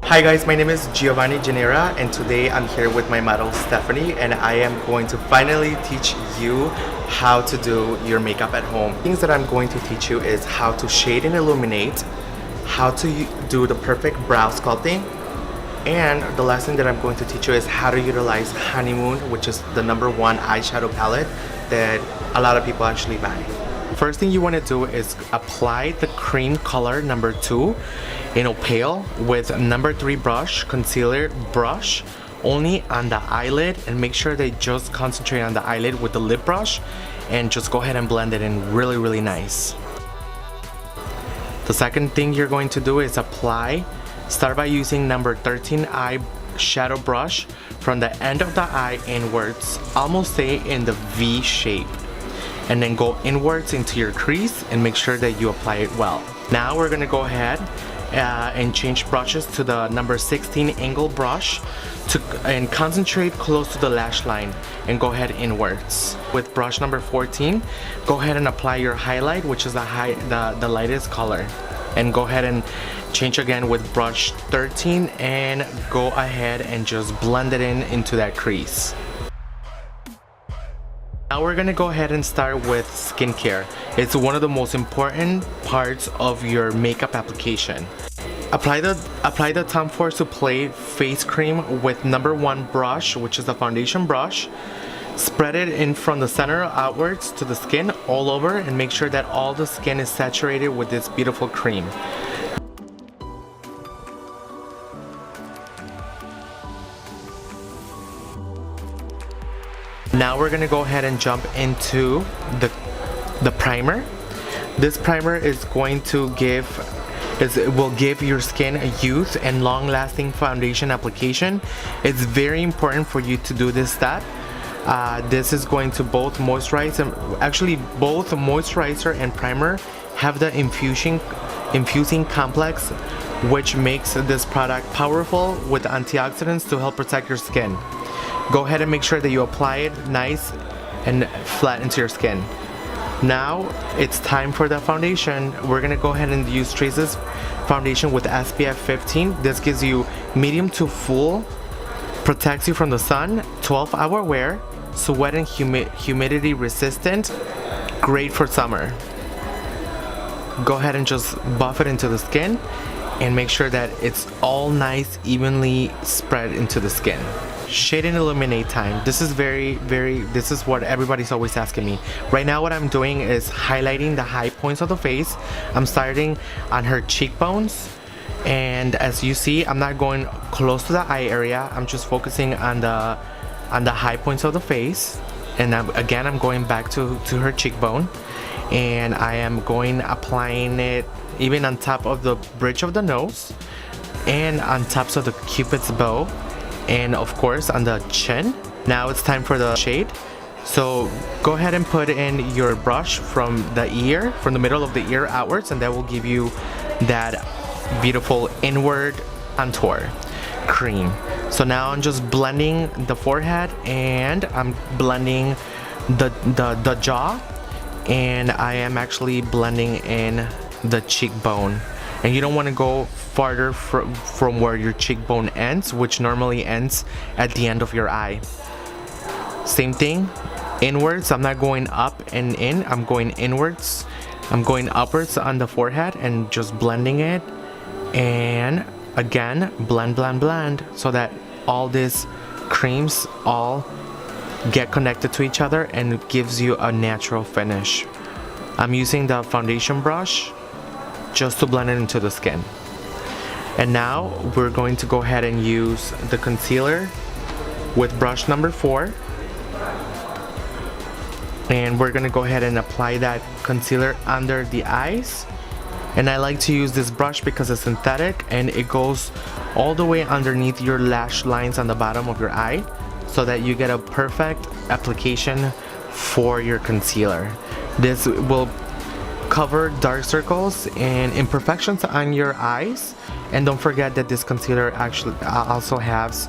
Hi guys, my name is Giovanni Genera and today I'm here with my model Stephanie and I am going to finally teach you how to do your makeup at home. Things that I'm going to teach you is how to shade and illuminate, how to do the perfect brow sculpting, and the last thing that I'm going to teach you is how to utilize Honeymoon, which is the #1 eyeshadow palette that a lot of people actually buy. First thing you want to do is apply the cream color #2 in Opale with #3 brush, concealer brush, only on the eyelid, and make sure they just concentrate on the eyelid with the lip brush and just go ahead and blend it in really nice. The second thing you're going to do is start by using #13 eye shadow brush from the end of the eye inwards, almost stay in the V shape, and then go inwards into your crease and make sure that you apply it well. Now we're gonna go ahead and change brushes to the #16 angle brush and concentrate close to the lash line and go ahead inwards. With brush #14, go ahead and apply your highlight, which is the lightest color, and go ahead and change again with brush 13 and go ahead and just blend it into that crease. Now we're gonna go ahead and start with skincare. It's one of the most important parts of your makeup application. Apply the Tom Ford Soufflé face cream with #1 brush, which is the foundation brush. Spread it in from the center outwards to the skin all over and make sure that all the skin is saturated with this beautiful cream. Now we're gonna go ahead and jump into the primer. This primer is going to will give your skin a youth and long-lasting foundation application. It's very important for you to do this step. This is going to both moisturize and actually both moisturizer and primer have the infusing complex, which makes this product powerful with antioxidants to help protect your skin. Go ahead and make sure that you apply it nice and flat into your skin. Now it's time for the foundation. We're gonna go ahead and use Traceless foundation with SPF 15. This gives you medium to full, protects you from the sun, 12-hour wear, sweat and humidity resistant, great for summer. Go ahead and just buff it into the skin and make sure that it's all nice, evenly spread into the skin. Shade and illuminate time. This is this is what everybody's always asking me. Right now what I'm doing is highlighting the high points of the face. I'm starting on her cheekbones, and as you see, I'm not going close to the eye area. I'm just focusing on the high points of the face, and I'm going back to her cheekbone, and I am applying it even on top of the bridge of the nose and on tops of the cupid's bow, and of course on the chin. Now it's time for the shade. So go ahead and put in your brush from the middle of the ear outwards, and that will give you that beautiful inward contour cream. So now I'm just blending the forehead, and I'm blending the jaw, and I am actually blending in the cheekbone. And you don't want to go farther from where your cheekbone ends, which normally ends at the end of your eye. Same thing, inwards. I'm not going up and in, I'm going inwards. I'm going upwards on the forehead and just blending it, and again blend so that all these creams all get connected to each other and it gives you a natural finish. I'm using the foundation brush just to blend it into the skin. And now we're going to go ahead and use the concealer with brush #4, and we're gonna go ahead and apply that concealer under the eyes. And I like to use this brush because it's synthetic and it goes all the way underneath your lash lines on the bottom of your eye, so that you get a perfect application for your concealer. This will cover dark circles and imperfections on your eyes. And don't forget that this concealer actually also has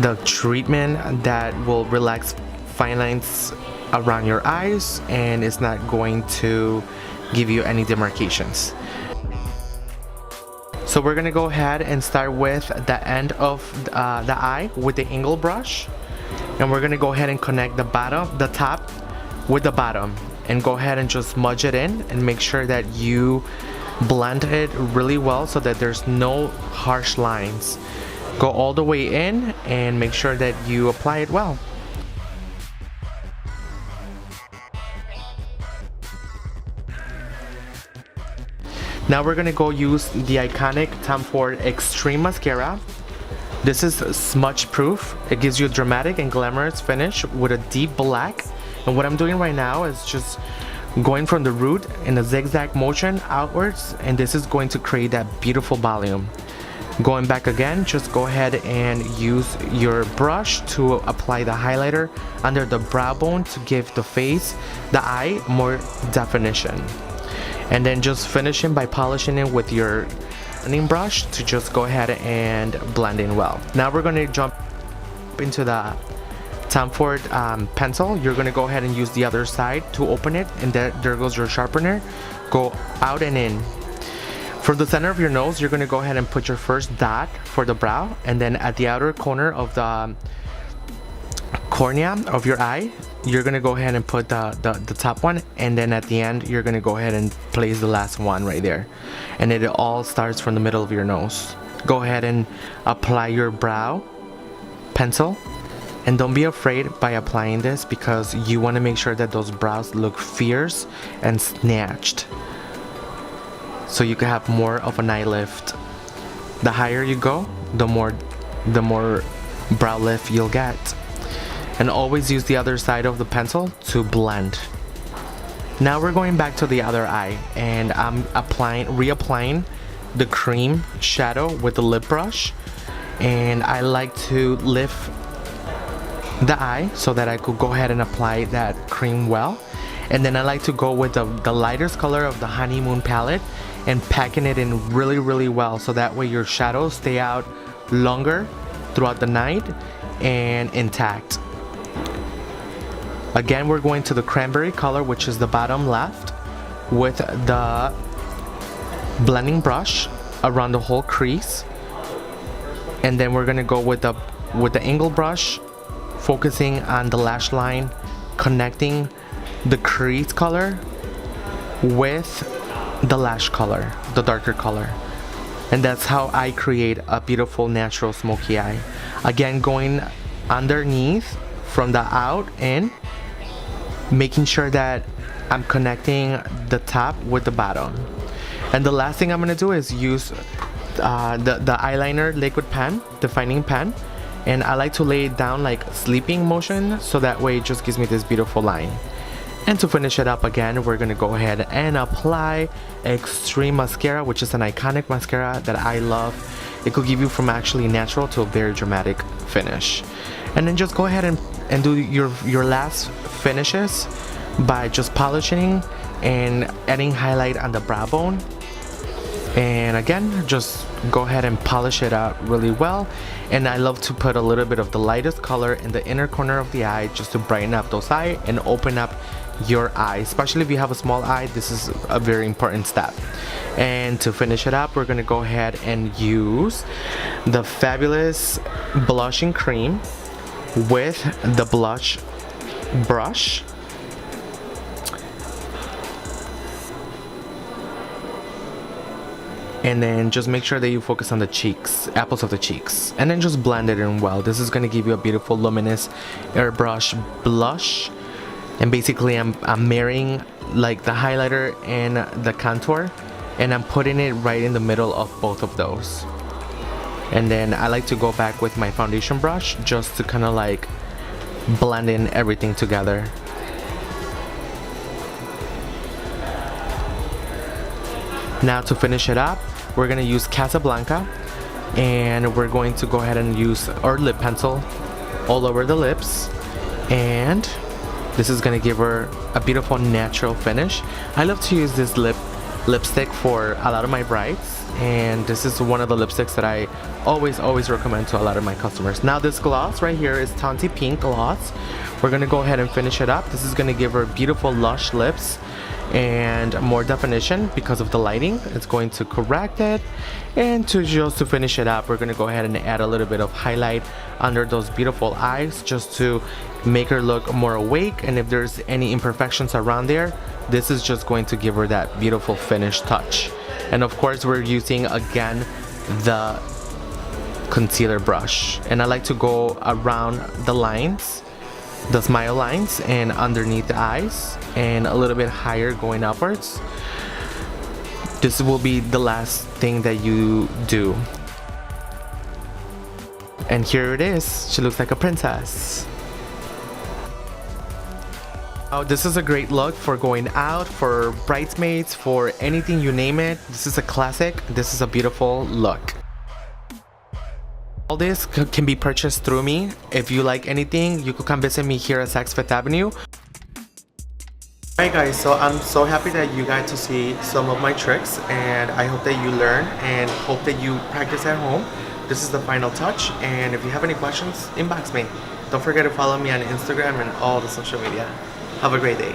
the treatment that will relax fine lines around your eyes, and it's not going to give you any demarcations. So we're gonna go ahead and start with the end of the eye with the angle brush, and we're gonna go ahead and connect the top with the bottom, and go ahead and just smudge it in and make sure that you blend it really well so that there's no harsh lines. Go all the way in and make sure that you apply it well. Now we're gonna go use the iconic Tom Ford Extreme Mascara. This is smudge proof. It gives you a dramatic and glamorous finish with a deep black. And what I'm doing right now is just going from the root in a zigzag motion outwards, and this is going to create that beautiful volume. Going back again, just go ahead and use your brush to apply the highlighter under the brow bone to give the face, the eye, more definition. And then just finishing by polishing it with your blending brush to just go ahead and blend in well. Now we're going to jump into the Tom Ford pencil. You're going to go ahead and use the other side to open it, and there goes your sharpener. Go out and in. From the center of your nose, you're going to go ahead and put your first dot for the brow, and then at the outer corner of the cornea of your eye, you're going to go ahead and put the top one, and then at the end you're going to go ahead and place the last one right there, and it all starts from the middle of your nose. Go ahead and apply your brow pencil, and don't be afraid by applying this, because you want to make sure that those brows look fierce and snatched, so you can have more of an eye lift. The higher you go, the more brow lift you'll get. And always use the other side of the pencil to blend. Now we're going back to the other eye, and I'm reapplying the cream shadow with the lip brush, and I like to lift the eye so that I could go ahead and apply that cream well. And then I like to go with the lightest color of the Honeymoon palette and packing it in really well, so that way your shadows stay out longer throughout the night and intact. Again, we're going to the cranberry color, which is the bottom left, with the blending brush around the whole crease, and then we're gonna go with the angle brush, focusing on the lash line, connecting the crease color with the lash color, the darker color. And that's how I create a beautiful natural smoky eye. Again, going underneath from the out in, making sure that I'm connecting the top with the bottom. And the last thing I'm gonna do is use the eyeliner liquid pen, defining pen, and I like to lay it down like sleeping motion, so that way it just gives me this beautiful line. And to finish it up, again, we're gonna go ahead and apply Extreme Mascara, which is an iconic mascara that I love. It could give you from actually natural to a very dramatic finish. And then just go ahead and do your last finishes by just polishing and adding highlight on the brow bone. And again, just go ahead and polish it out really well. And I love to put a little bit of the lightest color in the inner corner of the eye, just to brighten up those eyes and open up your eye. Especially if you have a small eye, this is a very important step. And to finish it up, we're gonna go ahead and use the fabulous blushing cream with the blush brush. And then just make sure that you focus on the cheeks, apples of the cheeks, and then just blend it in well. This is going to give you a beautiful luminous airbrush blush. And basically I'm marrying like the highlighter and the contour, and I'm putting it right in the middle of both of those. And then I like to go back with my foundation brush just to kind of like blend in everything together. Now to finish it up, we're gonna use Casablanca, and we're going to go ahead and use our lip pencil all over the lips, and this is gonna give her a beautiful natural finish. I love to use this lipstick for a lot of my brides, and this is one of the lipsticks that I always recommend to a lot of my customers. Now this gloss right here is Tawny Pink gloss. We're gonna go ahead and finish it up. This is gonna give her beautiful lush lips, and more definition because of the lighting. It's going to correct it, and to finish it up, we're going to go ahead and add a little bit of highlight under those beautiful eyes just to make her look more awake. And if there's any imperfections around there, this is just going to give her that beautiful finished touch. And of course, we're using again the concealer brush, and I like to go around the lines, the smile lines, and underneath the eyes, and a little bit higher going upwards. This will be the last thing that you do. And here it is. She looks like a princess. Oh, this is a great look for going out, for bridesmaids, for anything, you name it. This is a classic. This is a beautiful look. All this can be purchased through me. If you like anything, you could come visit me here at Saks Fifth Avenue. Alright guys, so I'm so happy that you got to see some of my tricks, and I hope that you learn and hope that you practice at home. This is the final touch, and if you have any questions, inbox me. Don't forget to follow me on Instagram and all the social media. Have a great day.